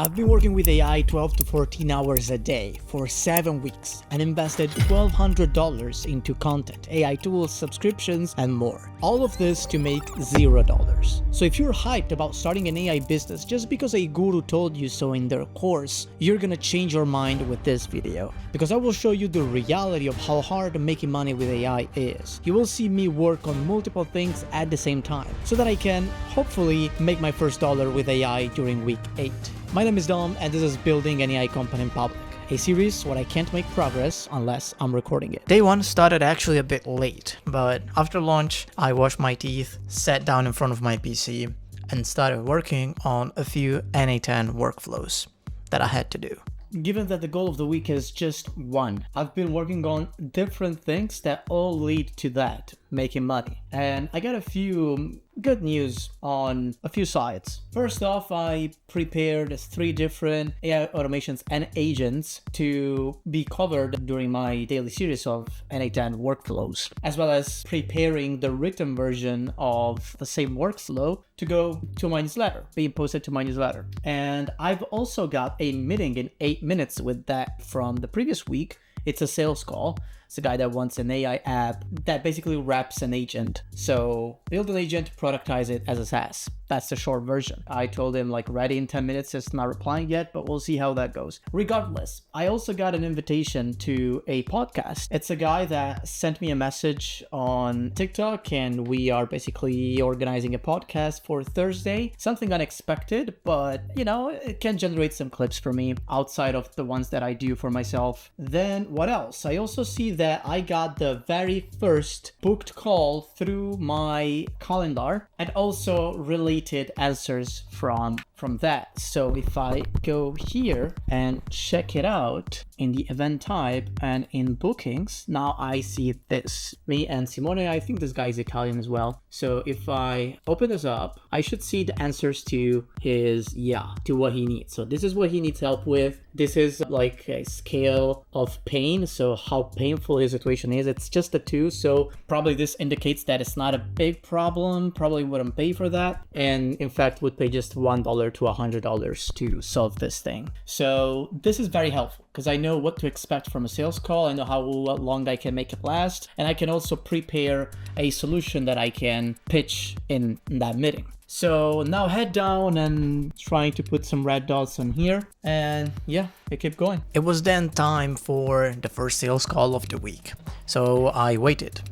I've been working with AI 12 to 14 hours a day for 7 weeks and invested $1,200 into content, AI tools, subscriptions, and more. All of this to make $0. So if you're hyped about starting an AI business just because a guru told you so in their course, you're gonna change your mind with this video, because I will show you the reality of how hard making money with AI is. You will see me work on multiple things at the same time so that I can hopefully make my first dollar with AI during week 8. My name is Dom, and this is Building an AI Company in Public, a series where I can't make progress unless I'm recording it. Day 1 started actually a bit late, but after lunch, I washed my teeth, sat down in front of my PC, and started working on a few NA10 workflows that I had to do. Given that the goal of the week is just one, I've been working on different things that all lead to that, making money. And I got a few good news on a few sides. First off, I prepared 3 different AI automations and agents to be covered during my daily series of NA10 workflows, as well as preparing the written version of the same workflow to go to my newsletter, being posted to my newsletter. And I've also got a meeting in 8 minutes with that from the previous week. It's a sales call. It's a guy that wants an AI app that basically wraps an agent. So build an agent, productize it as a SaaS. That's the short version. I told him ready in 10 minutes, it's not replying yet, but we'll see how that goes. Regardless, I also got an invitation to a podcast. It's a guy that sent me a message on TikTok, and we are basically organizing a podcast for Thursday. Something unexpected, but it can generate some clips for me outside of the ones that I do for myself. Then what else? I also see that I got the very first booked call through my calendar, and also related answers from that. So if I go here and check it out in the event type and in bookings, now I see this. Me and Simone, I think this guy is Italian as well. So if I open this up, I should see the answers to to what he needs. So this is what he needs help with. This is like a scale of pain. So how painful his situation is. It's just a 2. So probably this indicates that it's not a big problem. Probably wouldn't pay for that. And in fact, would pay just $1 to $100 to solve this thing. So this is very helpful because I know what to expect from a sales call. I know how long I can make it last. And I can also prepare a solution that I can pitch in that meeting. So now head down and trying to put some red dots on here, and I keep going. It was then time for the first sales call of the week. So I waited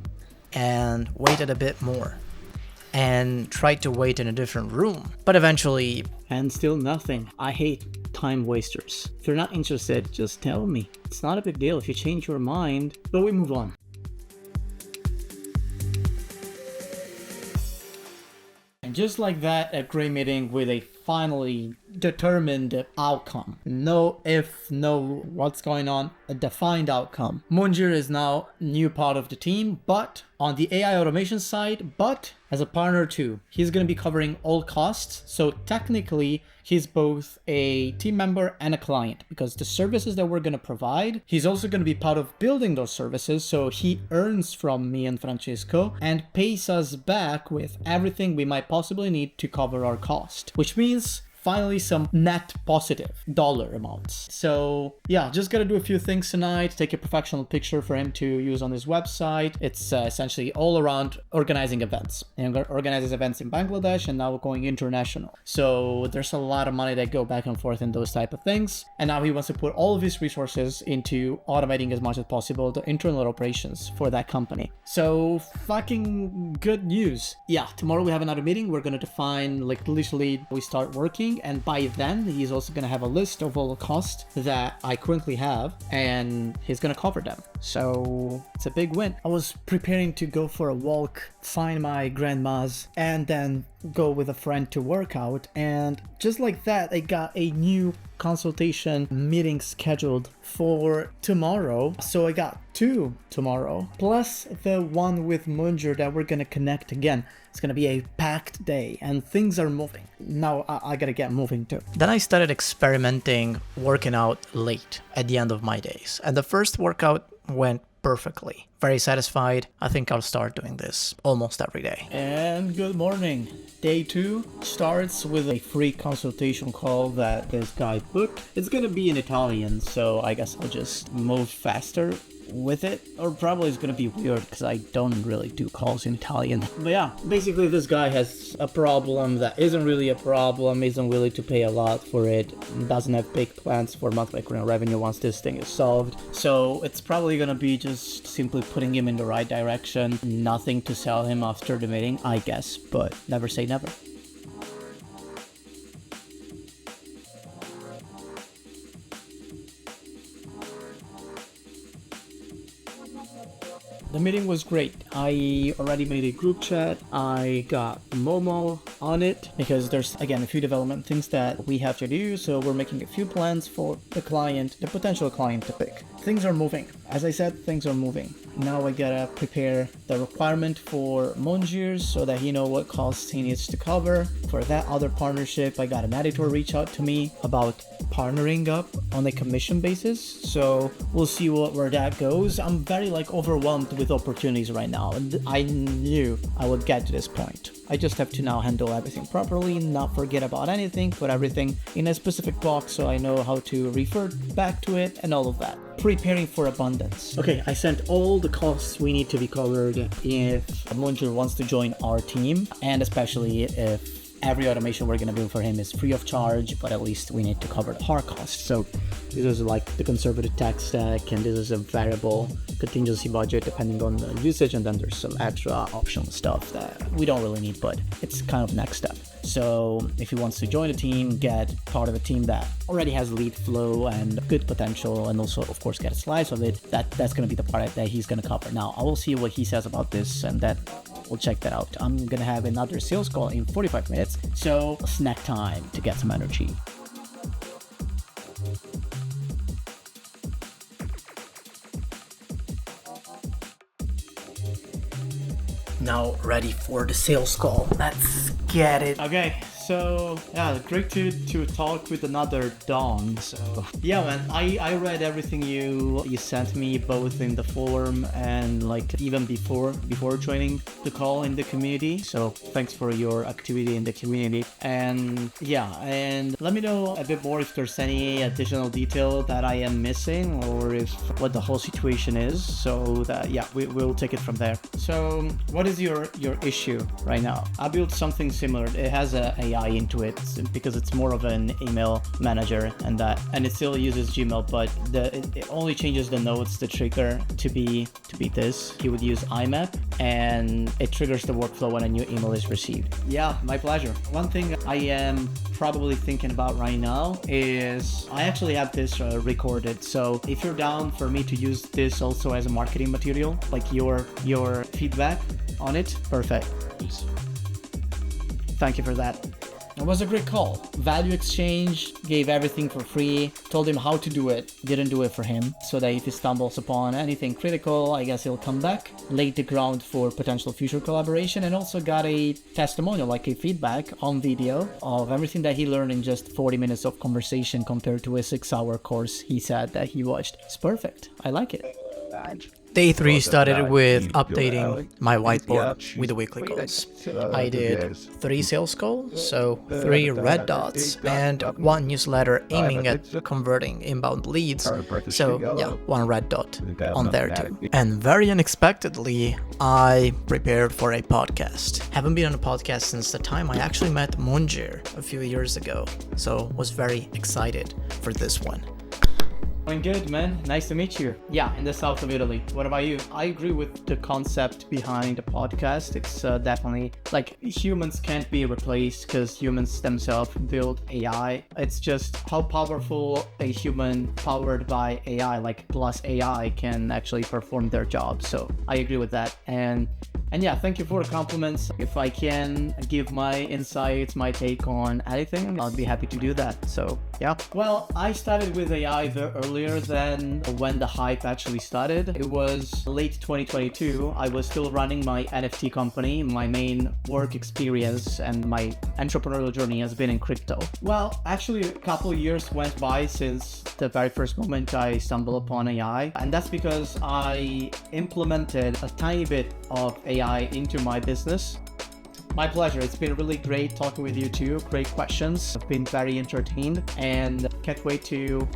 and waited a bit more and tried to wait in a different room, but eventually, and still nothing. I hate time wasters. If you're not interested, just tell me. It's not a big deal if you change your mind, but we move on. And just like that, a great meeting with a finally determined outcome. No if, no what's going on, a defined outcome. Munjir is now new part of the team, but on the AI automation side, but as a partner too. He's going to be covering all costs. So technically, he's both a team member and a client, because the services that we're going to provide, he's also going to be part of building those services. So he earns from me and Francesco and pays us back with everything we might possibly need to cover our cost, which means finally some net positive dollar amounts. So just gotta do a few things tonight, take a professional picture for him to use on his website. It's essentially all around organizing events. And organizes events in Bangladesh and now going international. So there's a lot of money that go back and forth in those type of things. And now he wants to put all of his resources into automating as much as possible the internal operations for that company. So fucking good news. Tomorrow we have another meeting. We're gonna define literally we start working. And by then, he's also going to have a list of all the costs that I currently have, and he's going to cover them. So it's a big win. I was preparing to go for a walk, find my grandma's, and then go with a friend to work out. And just like that, I got a new consultation meeting scheduled for tomorrow. So I got 2 tomorrow, plus the one with Munjir that we're going to connect again. It's going to be a packed day and things are moving. Now I got to get moving too. Then I started experimenting working out late at the end of my days. And the first workout went perfectly. Very satisfied. I think I'll start doing this almost every day. And good morning. Day 2 starts with a free consultation call that this guy booked. It's gonna be in Italian, so I guess I'll just move faster with it, or probably it's gonna be weird because I don't really do calls in Italian. But yeah, basically this guy has a problem that isn't really a problem, isn't willing to pay a lot for it, doesn't have big plans for monthly recurring revenue once this thing is solved. So it's probably gonna be just simply putting him in the right direction, nothing to sell him after the meeting, I guess, but never say never. The meeting was great. I already made a group chat. I got Momo on it because there's, again, a few development things that we have to do. So we're making a few plans for the client, the potential client to pick. Things are moving. As I said, things are moving. Now I gotta prepare the requirement for Mongiers so that he know what costs he needs to cover. For that other partnership, I got an editor reach out to me about partnering up on a commission basis. So we'll see where that goes. I'm very overwhelmed with opportunities right now, and I knew I would get to this point. I just have to now handle everything properly, not forget about anything, put everything in a specific box so I know how to refer back to it and all of that. Preparing for abundance. Okay, I sent all the costs we need to be covered if Munjir wants to join our team, and especially if every automation we're going to build for him is free of charge, but at least we need to cover the hard costs. So this is the conservative tech stack, and this is a variable contingency budget depending on the usage, and then there's some extra optional stuff that we don't really need, but it's kind of next step. So if he wants to join a team, get part of a team that already has lead flow and good potential, and also of course get a slice of it, that's going to be the part that he's going to cover. Now I will see what he says about this, and that we'll check that out. I'm gonna have another sales call in 45 minutes, so snack time to get some energy. Now ready for the sales call. Let's get it. Okay, so yeah, great to talk with another Don. So yeah, man, I read everything you sent me, both in the forum and even before joining the call in the community. So thanks for your activity in the community. And yeah, and let me know a bit more if there's any additional detail that I am missing, or if what the whole situation is, so that we'll take it from there. So what is your issue right now? I built something similar. It has a AI into it because it's more of an email manager, and it still uses Gmail, but it only changes the notes, the trigger to be this. He would use IMAP, and it triggers the workflow when a new email is received. Yeah, my pleasure. One thing I am probably thinking about right now is I actually have this recorded. So if you're down for me to use this also as a marketing material, your feedback on it, perfect. Thank you for that. It was a great call. Value exchange, gave everything for free, told him how to do it, didn't do it for him, so that if he stumbles upon anything critical, I guess he'll come back, laid the ground for potential future collaboration, and also got a testimonial, a feedback on video of everything that he learned in just 40 minutes of conversation compared to a 6-hour course he said that he watched. It's perfect. I like it. Day 3 started with updating my whiteboard with the weekly goals. I did 3 sales calls, so 3 red dots, and 1 newsletter aiming at converting inbound leads, so yeah, 1 red dot on there too. And very unexpectedly, I prepared for a podcast. Haven't been on a podcast since the time I actually met Monjir a few years ago, so was very excited for this one. Doing good, man. Nice to meet you. Yeah, in the south of Italy. What about you? I agree with the concept behind the podcast. It's definitely humans can't be replaced because humans themselves build AI. It's just how powerful a human powered by AI, plus AI, can actually perform their job. So I agree with that. And yeah, thank you for the compliments. If I can give my insights, my take on anything, I'll be happy to do that. So yeah. Well, I started with AI very earlier than when the hype actually started. It was late 2022. I was still running my NFT company. My main work experience and my entrepreneurial journey has been in crypto. Well, actually a couple of years went by since the very first moment I stumbled upon AI. And that's because I implemented a tiny bit of AI into my business. My pleasure. It's been really great talking with you too. Great questions. I've been very entertained and can't wait to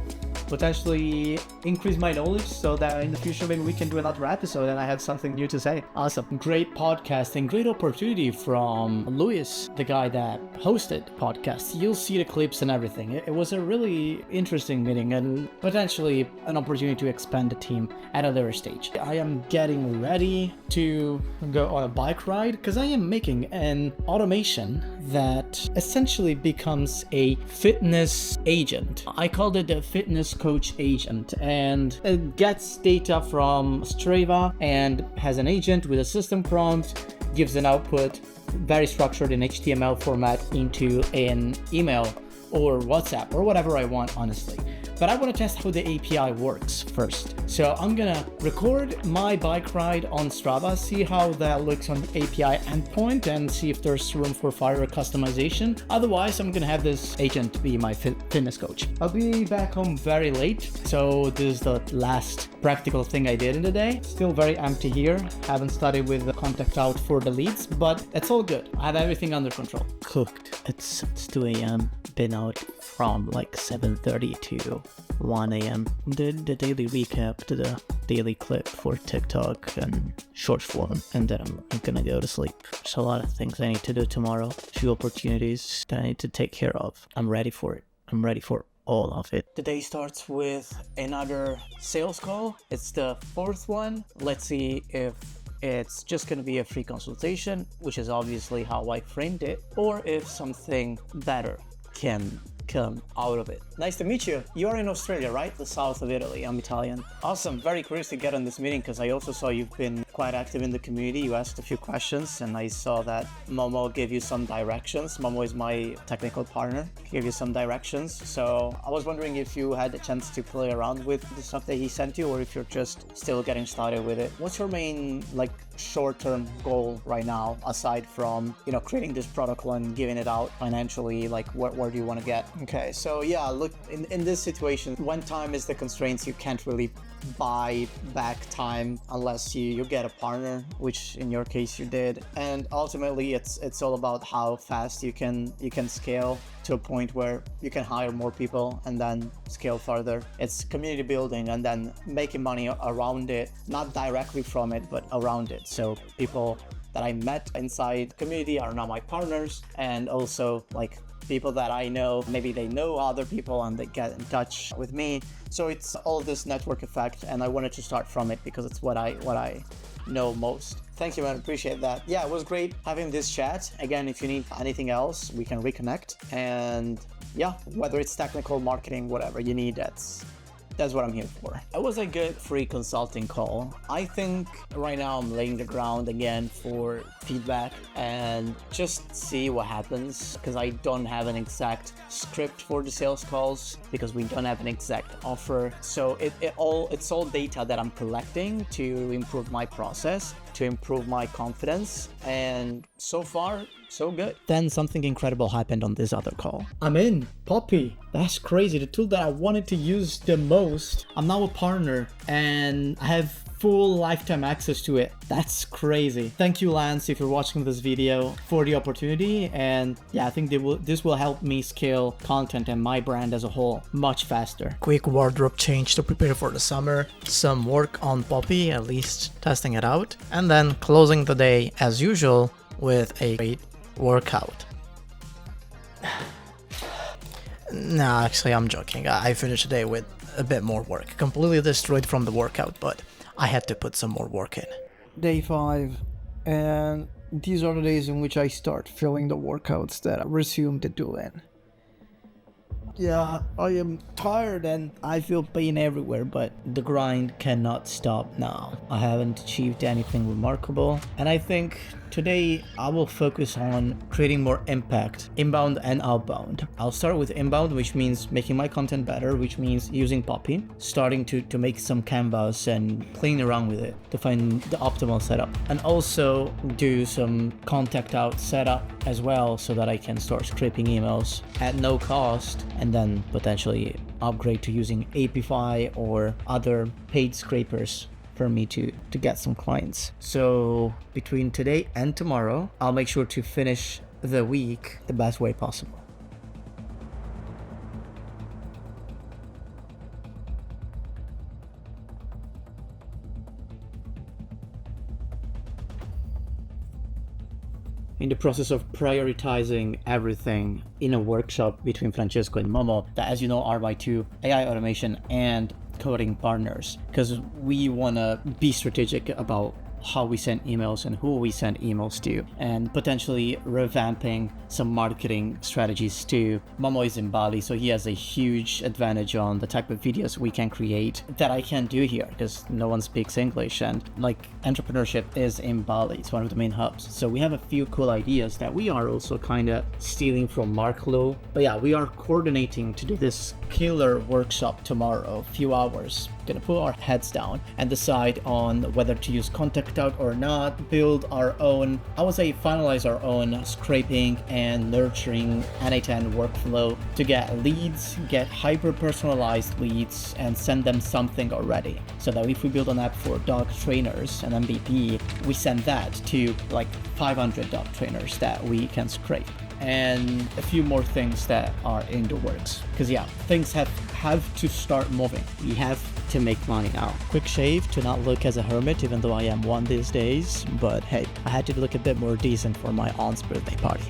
potentially increase my knowledge so that in the future maybe we can do another episode and I have something new to say. Awesome. Great podcast and great opportunity from Luis, the guy that hosted the podcast. You'll see the clips and everything. It was a really interesting meeting and potentially an opportunity to expand the team at a later stage. I am getting ready to go on a bike ride because I am making an automation that essentially becomes a fitness agent. I called it a fitness coach agent, and it gets data from Strava and has an agent with a system prompt, gives an output very structured in HTML format into an email or WhatsApp or whatever I want, honestly. But I want to test how the API works first. So I'm gonna record my bike ride on Strava, see how that looks on the API endpoint, and see if there's room for further customization. Otherwise, I'm gonna have this agent be my fitness coach. I'll be back home very late, so this is the last practical thing I did in the day. Still very empty here. Haven't started with the contact out for the leads, but it's all good. I have everything under control. Cooked. It's 2 a.m. Been out from like 7:30 to 1 a.m. Did the daily recap to the daily clip for TikTok and short form, and then I'm gonna go to sleep. There's a lot of things I need to do tomorrow. 2 opportunities that I need to take care of. I'm ready for it. I'm ready for all of it. The day starts with another sales call. It's the 4th one. Let's see if it's just going to be a free consultation, which is obviously how I framed it, or if something better can come out of it. Nice to meet you. You are in Australia, right? The south of Italy. I'm Italian. Awesome. Very curious to get on this meeting because I also saw you've been quite active in the community. You asked a few questions and I saw that Momo gave you some directions. Momo is my technical partner. Gave you some directions. So I was wondering if you had a chance to play around with the stuff that he sent you or if you're just still getting started with it. What's your main short-term goal right now, aside from creating this protocol and giving it out financially? Where do you want to get? Okay, so yeah, look, in this situation, when time is the constraints, you can't really buy back time unless you get a partner, which in your case you did. And ultimately it's all about how fast you can scale to a point where you can hire more people and then scale further. It's community building and then making money around it, not directly from it, but around it. So people that I met inside community are now my partners, and also people that I know, maybe they know other people and they get in touch with me. So it's all this network effect, and I wanted to start from it because it's what I know most. Thank you, man. Appreciate that. Yeah, it was great having this chat. Again, if you need anything else, we can reconnect. And yeah, whether it's technical, marketing, whatever you need, that's what I'm here for. It was a good free consulting call. I think right now I'm laying the ground again for feedback and just see what happens, because I don't have an exact script for the sales calls because we don't have an exact offer. So it's all data that I'm collecting to improve my process, to improve my confidence, and so far so good. Then something incredible happened on this other call. I'm in Poppy. That's crazy. The tool that I wanted to use the most. I'm now a partner and I have full lifetime access to it. That's crazy. Thank you, Lance, if you're watching this video, for the opportunity. And yeah, I think this will help me scale content and my brand as a whole much faster. Quick wardrobe change to prepare for the summer. Some work on Poppy, at least testing it out. And then closing the day as usual with a great workout. No, actually, I'm joking. I finished the day with a bit more work. Completely destroyed from the workout, but I had to put some more work in. Day 5, and these are the days in which I start filling the workouts that I resumed doing. Yeah, I am tired and I feel pain everywhere, but the grind cannot stop now. I haven't achieved anything remarkable, and I think today I will focus on creating more impact, inbound and outbound. I'll start with inbound, which means making my content better, which means using Poppy, starting to make some canvas and playing around with it to find the optimal setup, and also do some contact out setup as well so that I can start scraping emails at no cost, and then potentially upgrade to using Apify or other paid scrapers for me to get some clients. So between today and tomorrow, I'll make sure to finish the week the best way possible. In the process of prioritizing everything in a workshop between Francesco and Momo, that, as you know, are my two AI automation and coding partners, because we want to be strategic about how we send emails and who we send emails to, and potentially revamping some marketing strategies too. Momo is in Bali, so he has a huge advantage on the type of videos we can create that I can't do here because no one speaks English, and like entrepreneurship is in Bali. It's one of the main hubs. So we have a few cool ideas that we are also kind of stealing from Mark Lowe. But yeah, we are coordinating to do this killer workshop tomorrow, a few hours. Gonna put our heads down and decide on whether to use Contact Out or not, build our own, I would say finalize our own scraping and nurturing N8N workflow to get leads, get hyper personalized leads, and send them something already. So that if we build an app for dog trainers, an MVP, we send that to like 500 dog trainers that we can scrape. And a few more things that are in the works. Because yeah, things have to start moving. We have to make money now. Quick shave to not look as a hermit, even though I am one these days. But hey, I had to look a bit more decent for my aunt's birthday party.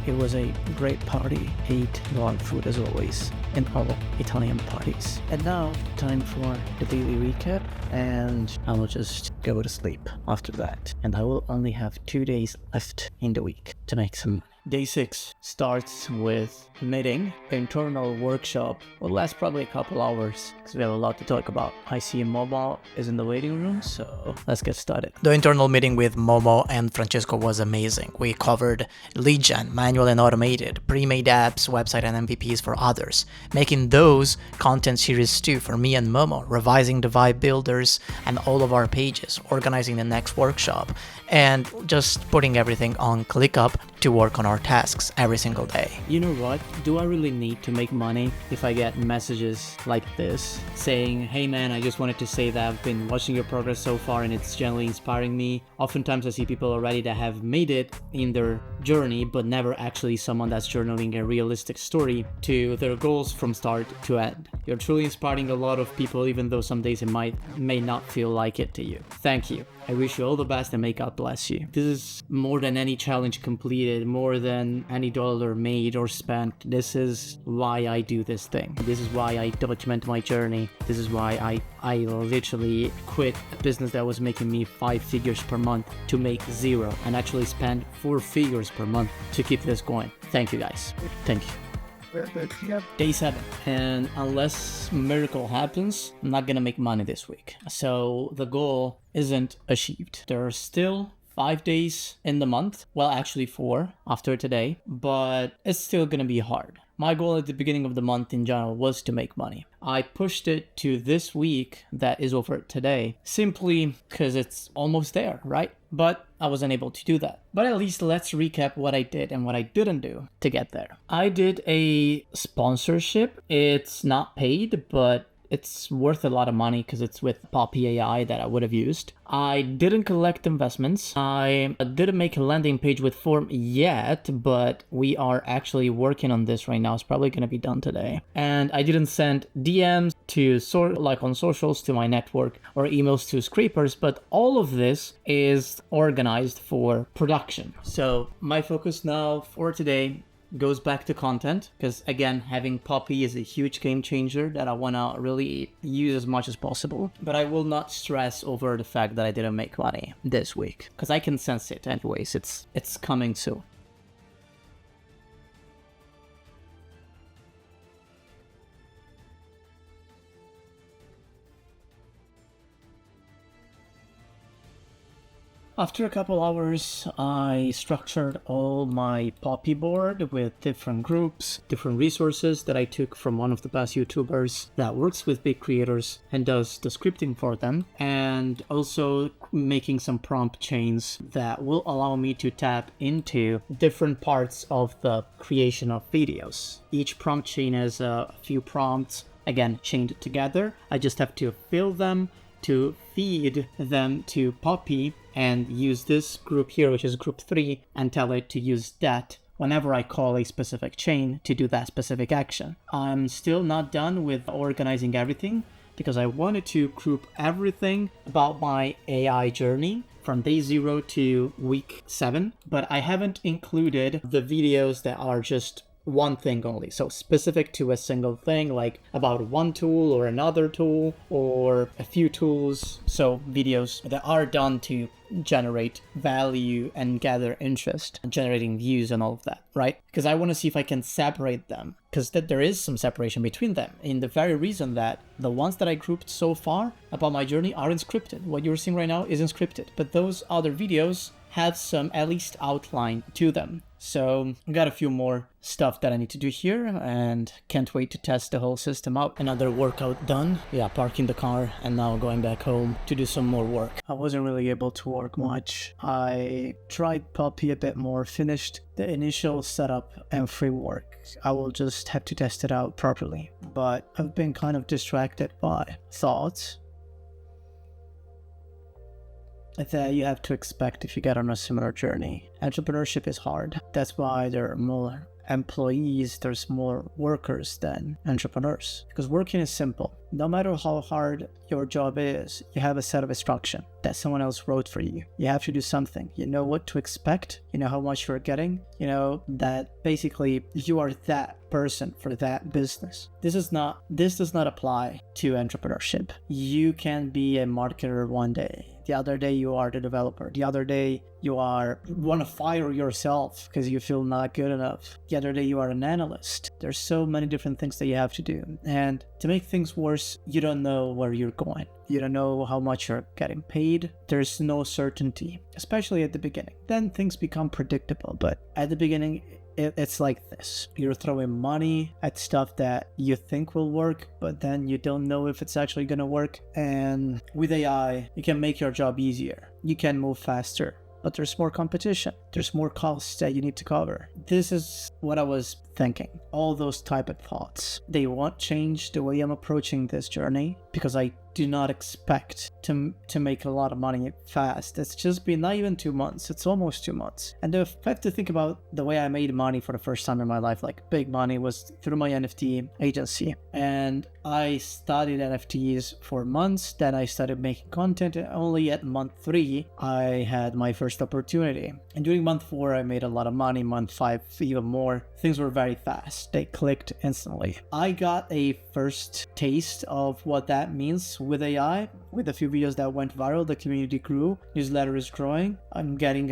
It was a great party, ate long food as always, in all Italian parties. And now, time for the daily recap, and I will just go to sleep after that. And I will only have 2 days left in the week to make some money. Day 6 starts with a meeting. The internal workshop will last probably a couple hours because we have a lot to talk about. I see Momo is in the waiting room, so let's get started. The internal meeting with Momo and Francesco was amazing. We covered lead gen, manual and automated, pre-made apps, website and MVPs for others, making those content series too for me and Momo, revising the vibe builders and all of our pages, organizing the next workshop, and just putting everything on ClickUp to work on our tasks every single day. You know what? Do I really need to make money if I get messages like this saying, hey man, I just wanted to say that I've been watching your progress so far and it's generally inspiring me. Oftentimes I see people already that have made it in their journey, but never actually someone that's journaling a realistic story to their goals from start to end. You're truly inspiring a lot of people, even though some days it may not feel like it to you. Thank you. I wish you all the best and may God bless you. This is more than any challenge completed, more than any dollar made or spent. This is why I do this thing. This is why I document my journey. This is why I literally quit a business that was making me 5 figures per month to make 0 and actually spend 4 figures per month to keep this going. Thank you guys. Thank you. Day 7, and unless miracle happens, I'm not gonna make money this week. So the goal isn't achieved. There are still 5 days in the month, well actually 4 after today, but it's still gonna be hard. My goal at the beginning of the month in general was to make money. I pushed it to this week that is over today, simply because it's almost there, right? But I wasn't able to do that. But at least let's recap what I did and what I didn't do to get there. I did a sponsorship. It's not paid, but it's worth a lot of money because it's with Poppy AI that I would have used. I didn't collect investments. I didn't make a landing page with form yet, but we are actually working on this right now. It's probably going to be done today. And I didn't send DMs to like on socials to my network or emails to scrapers, but all of this is organized for production. So my focus now for today goes back to content, because again, having Poppy is a huge game changer that I want to really use as much as possible. But I will not stress over the fact that I didn't make money this week, because I can sense it anyways. It's coming soon. After a couple hours, I structured all my Poppy board with different groups, different resources that I took from one of the best YouTubers that works with big creators and does the scripting for them, and also making some prompt chains that will allow me to tap into different parts of the creation of videos. Each prompt chain has a few prompts, again, chained together. I just have to fill them, to feed them to Poppy, and use this group here, which is group 3, and tell it to use that whenever I call a specific chain to do that specific action. I'm still not done with organizing everything because I wanted to group everything about my AI journey from day 0 to week 7, but I haven't included the videos that are just one thing only, so specific to a single thing, like about one tool or another tool or a few tools. So videos that are done to generate value and gather interest, generating views and all of that, right? Because I want to see if I can separate them, because there is some separation between them, in the very reason that the ones that I grouped so far about my journey aren't scripted. What you're seeing right now isn't scripted, but those other videos have some at least outline to them. So I got a few more stuff that I need to do here and can't wait to test the whole system out. Another workout done. Yeah, parking the car and now going back home to do some more work. I wasn't really able to work much. I tried Poppy a bit more, finished the initial setup and framework. I will just have to test it out properly. But I've been kind of distracted by thoughts that you have to expect if you get on a similar journey. Entrepreneurship is hard. That's why there are more employees, there's more workers than entrepreneurs. Because working is simple. No matter how hard your job is, you have a set of instruction that someone else wrote for you. You have to do something. You know what to expect. You know how much you're getting. You know that basically you are that person for that business. This does not apply to entrepreneurship. You can be a marketer one day. The other day you are the developer. The other day you want to fire yourself because you feel not good enough. The other day you are an analyst. There's so many different things that you have to do. And to make things worse, you don't know where you're going. You don't know how much you're getting paid. There's no certainty, especially at the beginning. Then things become predictable. But at the beginning, it's like this. You're throwing money at stuff that you think will work, but then you don't know if it's actually going to work. And with AI, you can make your job easier. You can move faster. But there's more competition. There's more costs that you need to cover. This is what I was thinking. All those type of thoughts. They won't change the way I'm approaching this journey because I do not expect to make a lot of money fast. It's just been not even 2 months. It's almost 2 months. And if I have to think about the way I made money for the first time in my life, like big money, was through my NFT agency. And I studied NFTs for months. Then I started making content. And only at month 3, I had my first opportunity. And during month 4, I made a lot of money. Month 5, even more. Things were very fast. They clicked instantly. I got a first taste of what that means with AI, with a few videos that went viral. The community grew, newsletter is growing. I'm getting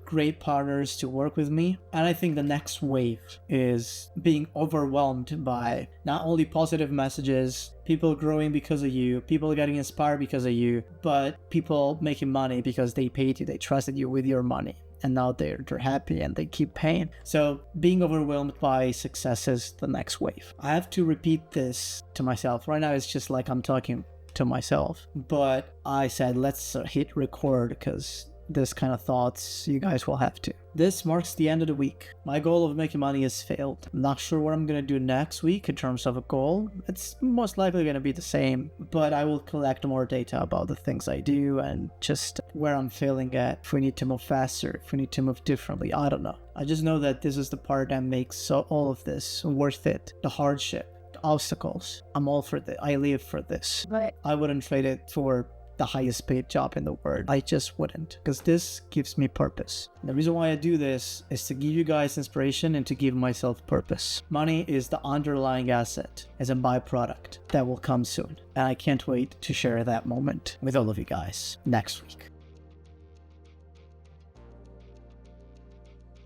great partners to work with me. And I think the next wave is being overwhelmed by not only positive messages, people growing because of you, people getting inspired because of you, but people making money because they paid you, they trusted you with your money. And now they're happy and they keep paying. So being overwhelmed by success is the next wave. I have to repeat this to myself. Right now it's just like I'm talking to myself. But I said, let's hit record because this kind of thoughts you guys will have to. This marks the end of the week. My goal of making money has failed. I'm not sure what I'm going to do next week in terms of a goal. It's most likely going to be the same, but I will collect more data about the things I do and just where I'm failing at, if we need to move faster, if we need to move differently. I don't know. I just know that this is the part that makes all of this worth it. The hardship, the obstacles. I'm all for this. I live for this. Right. I wouldn't trade it for the highest paid job in the world. I just wouldn't, because this gives me purpose. The reason why I do this is to give you guys inspiration and to give myself purpose. Money is the underlying asset as a byproduct that will come soon. And I can't wait to share that moment with all of you guys next week.